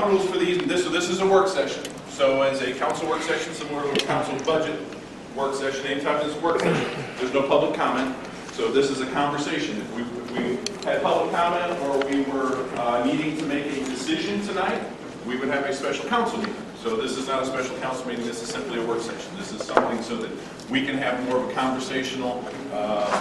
ground rules for these, so this is a work session. So as a council work session, similar to a council budget work session, anytime there's a work session, there's no public comment. So this is a conversation. If we had public comment or we were needing to make a decision tonight, we would have a special council meeting. So this is not a special council meeting, this is simply a work session. This is something so that we can have more of a conversational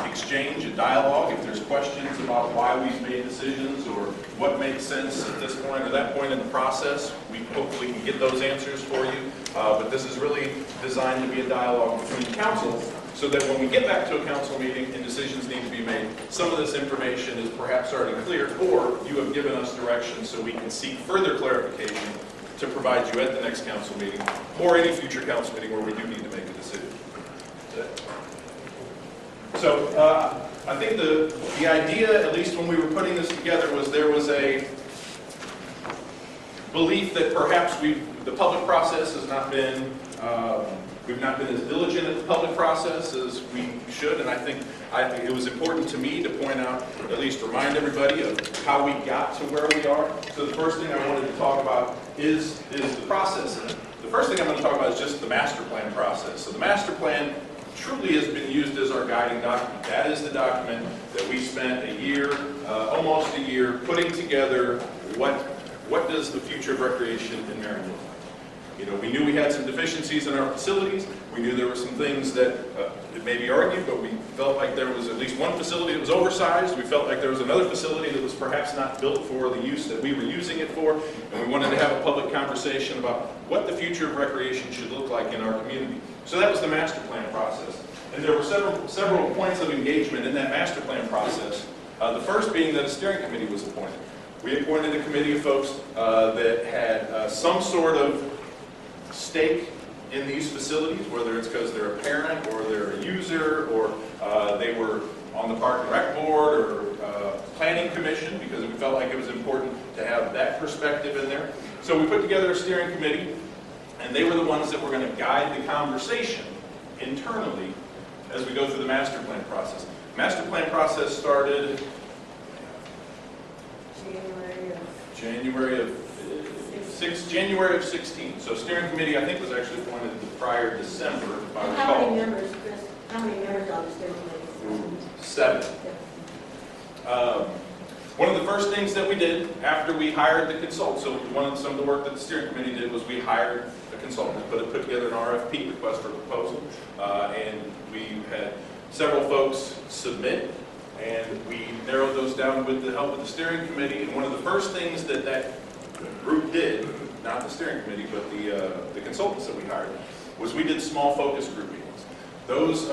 exchange, a dialogue. If there's questions about why we've made decisions or what makes sense at this point or that point in the process, we hopefully can get those answers for you. But this is really designed to be a dialogue between council so that when we get back to a council meeting and decisions need to be made, some of this information is perhaps already clear, or you have given us direction so we can seek further clarification to provide you at the next council meeting or any future council meeting where we do need to make a decision. So I think the idea, at least when we were putting this together, was there was a belief that perhaps the public process has not been, we've not been as diligent at the public process as we should, and I think it was important to me to point out, at least remind everybody of how we got to where we are. So the first thing I wanted to talk about is the process. The first thing I'm going to talk about is just the master plan process. So the master plan truly has been used as our guiding document. That is the document that we spent a year, almost a year, putting together what does the future of recreation in Merriam look like. You know, we knew we had some deficiencies in our facilities. We knew there were some things that it may be argued, but we felt like there was at least one facility that was oversized. We felt like there was another facility that was perhaps not built for the use that we were using it for. And we wanted to have a public conversation about what the future of recreation should look like in our community. So that was the master plan process. And there were several points of engagement in that master plan process. The first being that a steering committee was appointed. We appointed a committee of folks that had some sort of stake in these facilities, whether it's because they're a parent or they're a user or they were on the Park and Rec Board or Planning Commission, because we felt like it was important to have that perspective in there. So we put together a steering committee, and they were the ones that were going to guide the conversation internally as we go through the master plan process. Master plan process started January of 16. So steering committee, I think, was actually appointed the prior December, if I recall. How many members, Chris? How many members on the steering committee? 7. One of the first things that we did after we hired the consultant, so some of the work that the steering committee did was we hired a consultant, put together an RFP, request for proposal, and we had several folks submit, and we narrowed those down with the help of the steering committee. And one of the first things that group did, not the steering committee, but the consultants that we hired, was we did small focus group meetings. Those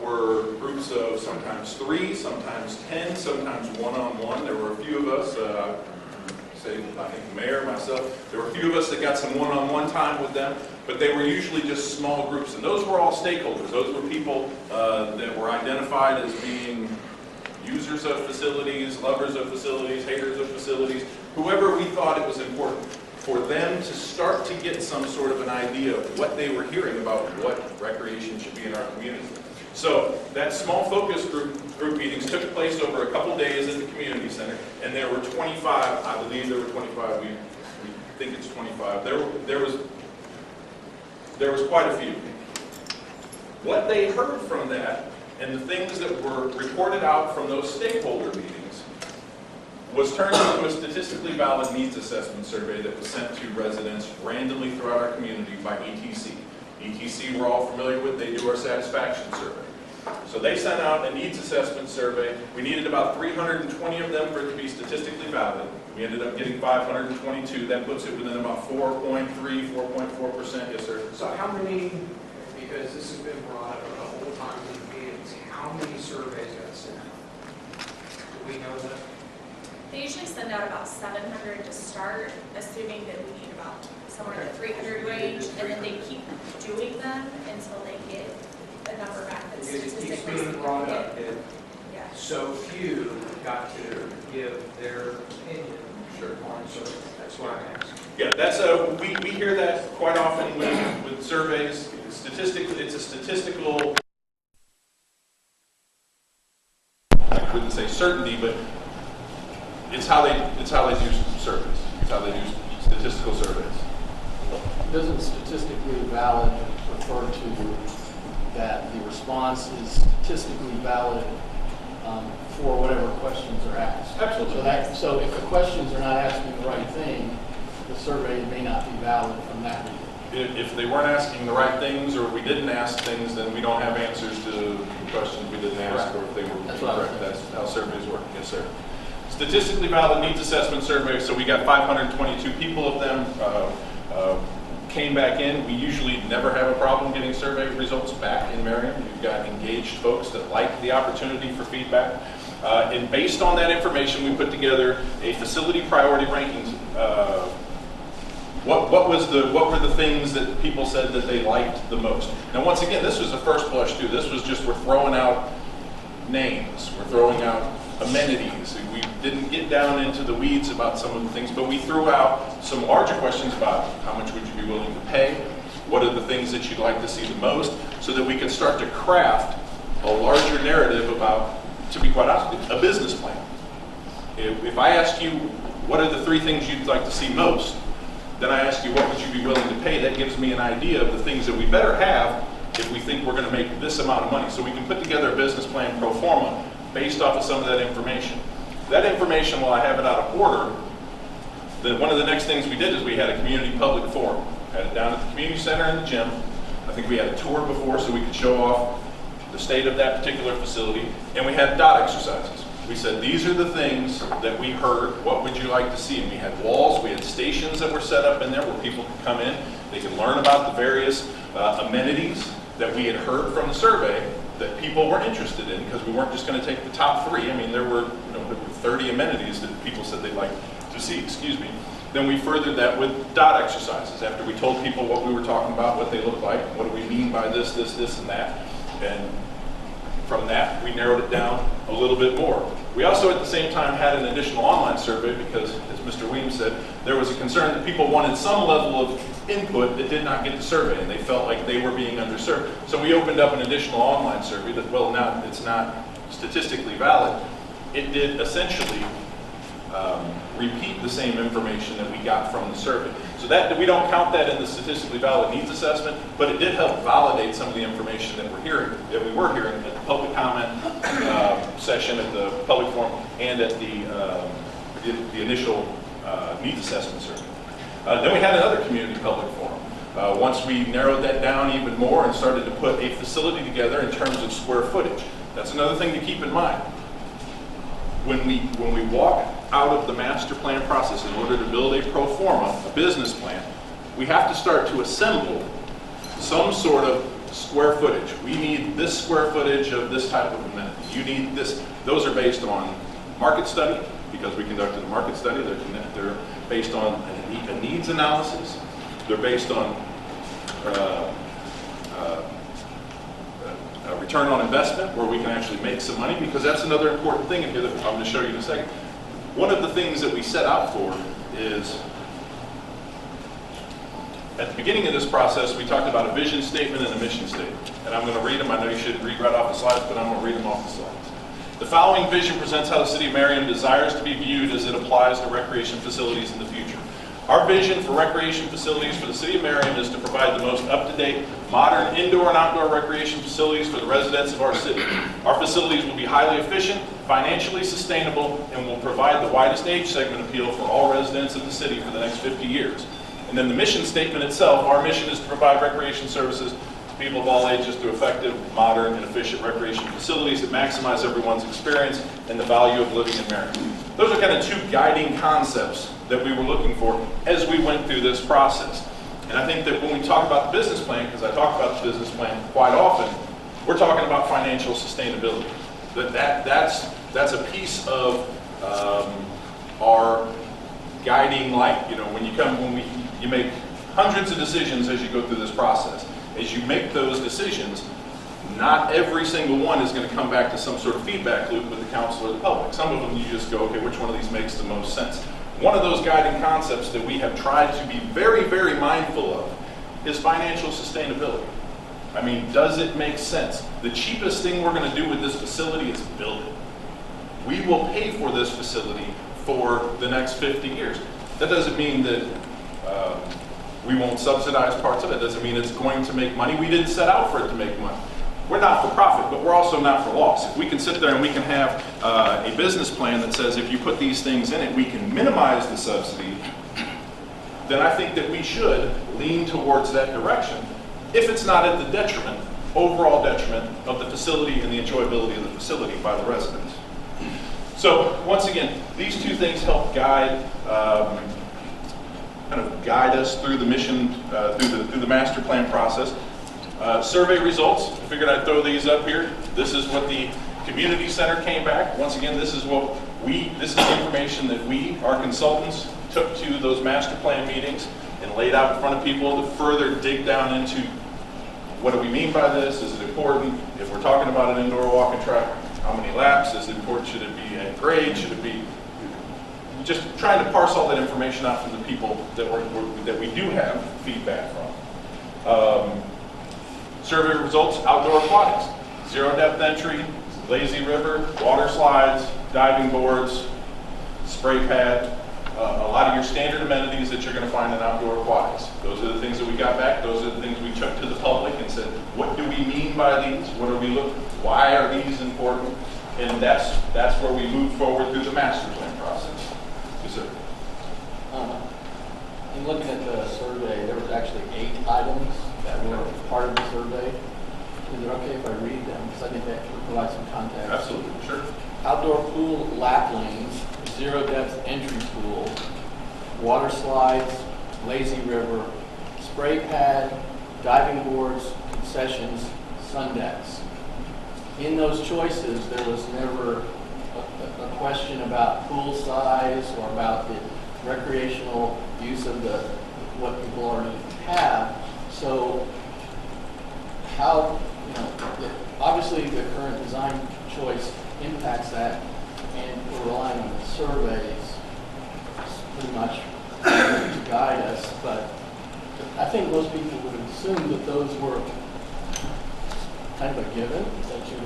were groups of sometimes 3, sometimes 10, sometimes one-on-one. There were a few of us, I think the mayor, myself, there were a few of us that got some one-on-one time with them, but they were usually just small groups. And those were all stakeholders. Those were people that were identified as being users of facilities, lovers of facilities, haters of facilities, whoever we thought it was important for them to start to get some sort of an idea of what they were hearing about what recreation should be in our community. So that small focus group meetings took place over a couple days at the community center, and there were 25, I believe there were 25, we think it's 25. There was quite a few. What they heard from that and the things that were reported out from those stakeholder meetings was turned into a statistically valid needs assessment survey that was sent to residents randomly throughout our community by ETC. ETC we're all familiar with, they do our satisfaction survey. So they sent out a needs assessment survey. We needed about 320 of them for it to be statistically valid. We ended up getting 522. That puts it within about 4.3, 4.4%. Yes, sir. So how many, because this has been brought up the whole time in the meetings, how many surveys got sent out? Do we know that? They usually send out about 700 to start, assuming that we need about somewhere in the 300 range, and then they keep doing them until they get a number back that's Because it keeps statistically being brought up that Yeah. so few got to give their opinion on surveys. That's what I'm asking. Yeah, that's we hear that quite often with surveys. It's a statistical, I wouldn't say certainty, but it's how they do surveys. It's how they do statistical doesn't statistically valid refer to that the response is statistically valid for whatever questions are asked? Absolutely. So if the questions are not asking the right thing, the survey may not be valid from that reason. If they weren't asking the right things, or we didn't ask things, then we don't have answers to the questions we didn't ask, or if they were That's what I was incorrect. That's how surveys work. Yes, sir. Statistically valid needs assessment survey. So we got 522 people of them came back in. We usually never have a problem getting survey results back in Merriam. We've got engaged folks that like the opportunity for feedback. And based on that information, we put together a facility priority rankings. What were the things that people said that they liked the most? Now, once again, this was a first blush too. This was just, we're throwing out names, we're throwing out amenities. We didn't get down into the weeds about some of the things, but we threw out some larger questions about how much would you be willing to pay, what are the things that you'd like to see the most, so that we could start to craft a larger narrative about, to be quite honest with you, a business plan. If I asked you, what are the 3 things you'd like to see most, then I ask you, what would you be willing to pay? That gives me an idea of the things that we better have if we think we're going to make this amount of money. So we can put together a business plan pro forma based off of some of that information. That information, while I have it out of order, then one of the next things we did is we had a community public forum. Had it down at the community center in the gym. I think we had a tour before so we could show off the state of that particular facility. And we had dot exercises. We said, these are the things that we heard. What would you like to see? And we had walls, we had stations that were set up in there where people could come in. They could learn about the various amenities that we had heard from the survey that people were interested in, because we weren't just going to take the top 3. I mean, there were 30 amenities that people said they'd like to see, excuse me. Then we furthered that with dot exercises. After we told people what we were talking about, what they looked like, what do we mean by this, and that. And from that, we narrowed it down a little bit more. We also, at the same time, had an additional online survey because, as Mr. Weems said, there was a concern that people wanted some level of input that did not get the survey, and they felt like they were being underserved. So we opened up an additional online survey that, well, now it's not statistically valid. It did essentially repeat the same information that we got from the survey. So that we don't count that in the statistically valid needs assessment, but it did help validate some of the information that we were hearing at the public comment session, at the public forum, and at the initial needs assessment survey. Then we had another community public forum. Once we narrowed that down even more and started to put a facility together in terms of square footage. That's another thing to keep in mind. When we walk out of the master plan process in order to build a pro forma, a business plan, we have to start to assemble some sort of square footage. We need this square footage of this type of amenity. You need this. Those are based on market study, because we conducted a market study. They're based on a needs analysis. They're based on return on investment, where we can actually make some money, because that's another important thing in here that I'm going to show you in a second. One of the things that we set out for is, at the beginning of this process, we talked about a vision statement and a mission statement. And I'm going to read them. I know you should read right off the slides, but I'm going to read them off the slides. The following vision presents how the City of Merriam desires to be viewed as it applies to recreation facilities in the future. Our vision for recreation facilities for the City of Merriam is to provide the most up-to-date, modern indoor and outdoor recreation facilities for the residents of our city. Our facilities will be highly efficient, financially sustainable, and will provide the widest age segment appeal for all residents of the city for the next 50 years. And then the mission statement itself, our mission is to provide recreation services to people of all ages through effective, modern, and efficient recreation facilities that maximize everyone's experience and the value of living in Merriam. Those are kind of 2 guiding concepts that we were looking for as we went through this process. And I think that when we talk about the business plan, because I talk about the business plan quite often, we're talking about financial sustainability. That's a piece of our guiding light. You know, when you make hundreds of decisions as you go through this process. As you make those decisions, not every single one is going to come back to some sort of feedback loop with the council or the public. Some of them you just go, okay, which one of these makes the most sense? One of those guiding concepts that we have tried to be very, very mindful of is financial sustainability. I mean, does it make sense? The cheapest thing we're going to do with this facility is build it. We will pay for this facility for the next 50 years. That doesn't mean that We won't subsidize parts of it. Doesn't mean it's going to make money. We didn't set out for it to make money. We're not for profit, but we're also not for loss. If we can sit there and we can have a business plan that says if you put these things in it, we can minimize the subsidy, then I think that we should lean towards that direction if it's not at the detriment, overall detriment of the facility and the enjoyability of the facility by the residents. So once again, these two things help guide, kind of guide us through the mission, through the master plan process. Survey results, I figured I'd throw these up here. This is what the community center came back. Once again, this is the information that we, our consultants, took to those master plan meetings and laid out in front of people to further dig down into what do we mean by this? Is it important? If we're talking about an indoor walking track, how many laps? Is it important? Should it be at grade? Should it be just trying to parse all that information out from the people that we do have feedback from. Survey results, outdoor aquatics, zero depth entry, lazy river, water slides, diving boards, spray pad, a lot of your standard amenities that you're going to find in outdoor aquatics. Those are the things that we got back. Those are the things we took to the public and said, what do we mean by these? What are we looking? Why are these important? And that's where we move forward through the master plan process. Yes, sir. In looking at the survey, there was actually 8 items that were part of the survey. Is it okay if I read them? Because I think that can provide some context. Absolutely, sure. Outdoor pool lap lanes, zero depth entry pool, water slides, lazy river, spray pad, diving boards, concessions, sun decks. In those choices, there was never a question about pool size or about the recreational use of what people already have. So how, obviously the current design choice impacts that, and we're relying on the surveys pretty much to guide us, but I think most people would assume that those were kind of a given, that you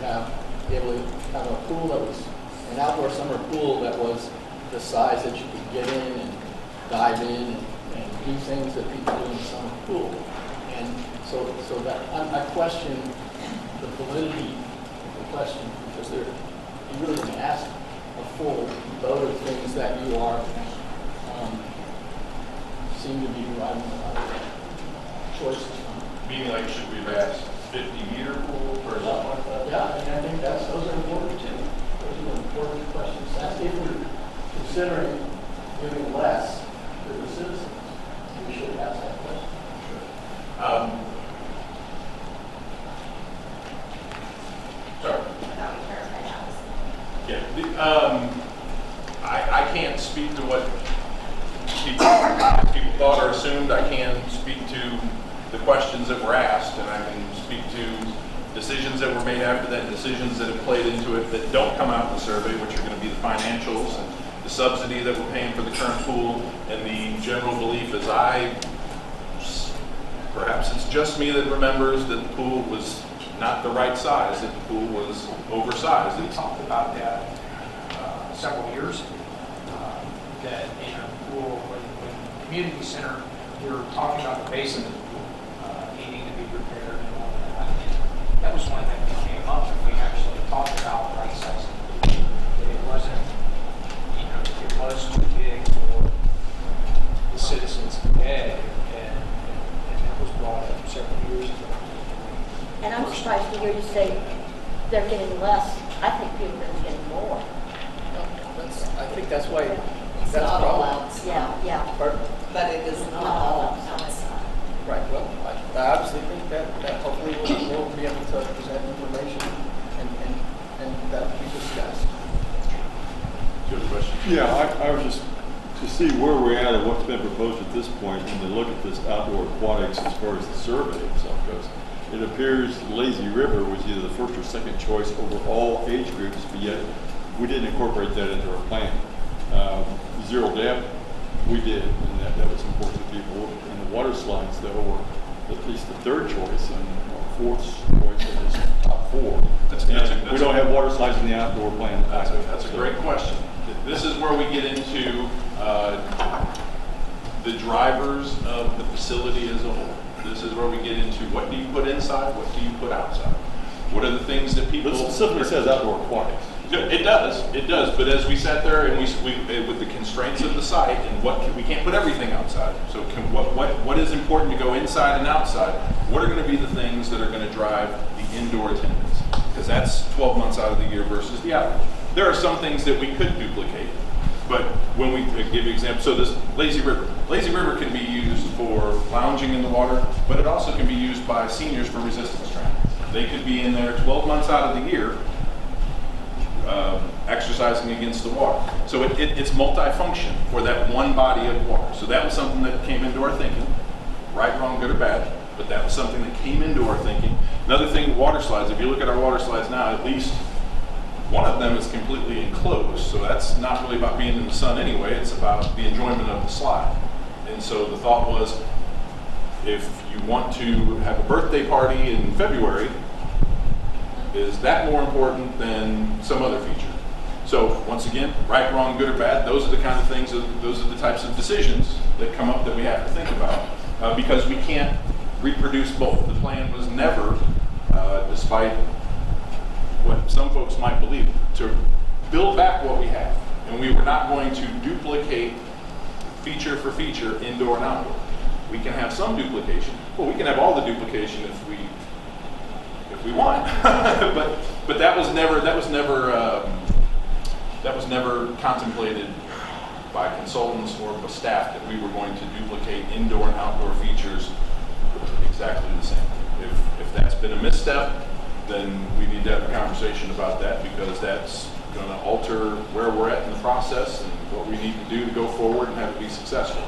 be able to have a pool that was an outdoor summer pool that was the size that you could get in and dive in and do things that people do in the summer pool. And so that I question the validity of the question, because you really didn't ask a full load of things that you are seem to be deriving a lot of choices from. Meaning, like, should we have asked 50-meter pool or something like that? Yeah, and I think those are important too. Those are important questions. That's if we're considering giving less to the citizens. We should ask that question. Sorry. Yeah. I can't speak to what people thought or assumed. I can speak to the questions that were asked, and I can speak to decisions that were made after that, decisions that have played into it that don't come out in the survey, which are going to be the financials and the subsidy that we're paying for the current pool, and the general belief is perhaps it's just me that remembers that the pool was not the right size, that the pool was oversized. We talked about that several years ago. That in a pool, when the community center, we were talking about the base of the pool needing to be repaired and all that. And that was one thing that came up, and we actually talked about right sizing. That it wasn't, it was too big for the citizens today, and that was brought up several years ago. And I'm surprised to hear you say they're getting less. I think people are getting more. I think that's why. It's not all outside. Yeah. But it is not all outside. Right, well, I obviously think that hopefully we'll be able to present information and that will be discussed. Do you have a question? Yeah, I was just, to see where we're at and what's been proposed at this point, and to look at this outdoor aquatics as far as the survey itself goes. It appears Lazy River was either the first or second choice over all age groups, but yet we didn't incorporate that into our plan. Zero depth, we did, and that was important to people. And the water slides, though, were at least the third choice and fourth choice in this top 4. We don't have water slides in the outdoor plan. That's a great question. This is where we get into the drivers of the facility as a whole. This is where we get into what do you put inside, what do you put outside? What are the things that people... It specifically says outdoor aquatics. It does, but as we sat there and we with the constraints of the site and we can't put everything outside. So what is important to go inside and outside? What are going to be the things that are going to drive the indoor attendance? Because that's 12 months out of the year versus the outdoor. There are some things that we could duplicate, but when we give you examples, so this lazy river can be used for lounging in the water, but it also can be used by seniors for resistance training. They could be in there 12 months out of the year exercising against the water. So it's multifunction for that one body of water. So that was something that came into our thinking, right, wrong, good or bad, but that was something that came into our thinking. Another thing, water slides. If you look at our water slides now, at least one of them is completely enclosed. So that's not really about being in the sun anyway, it's about the enjoyment of the slide. And so the thought was, if you want to have a birthday party in February, is that more important than some other feature? So once again, right, wrong, good or bad, those are the kind of things, those are the types of decisions that come up that we have to think about because we can't reproduce both. The plan was never, despite what some folks might believe, to build back what we have. And we were not going to duplicate feature for feature, indoor and outdoor. We can have some duplication. Well, we can have all the duplication if we want. but that was never contemplated by consultants or by staff that we were going to duplicate indoor and outdoor features exactly the same. If that's been a misstep, then we need to have a conversation about that because that's going to alter where we're at in the process and what we need to do to go forward and have it be successful.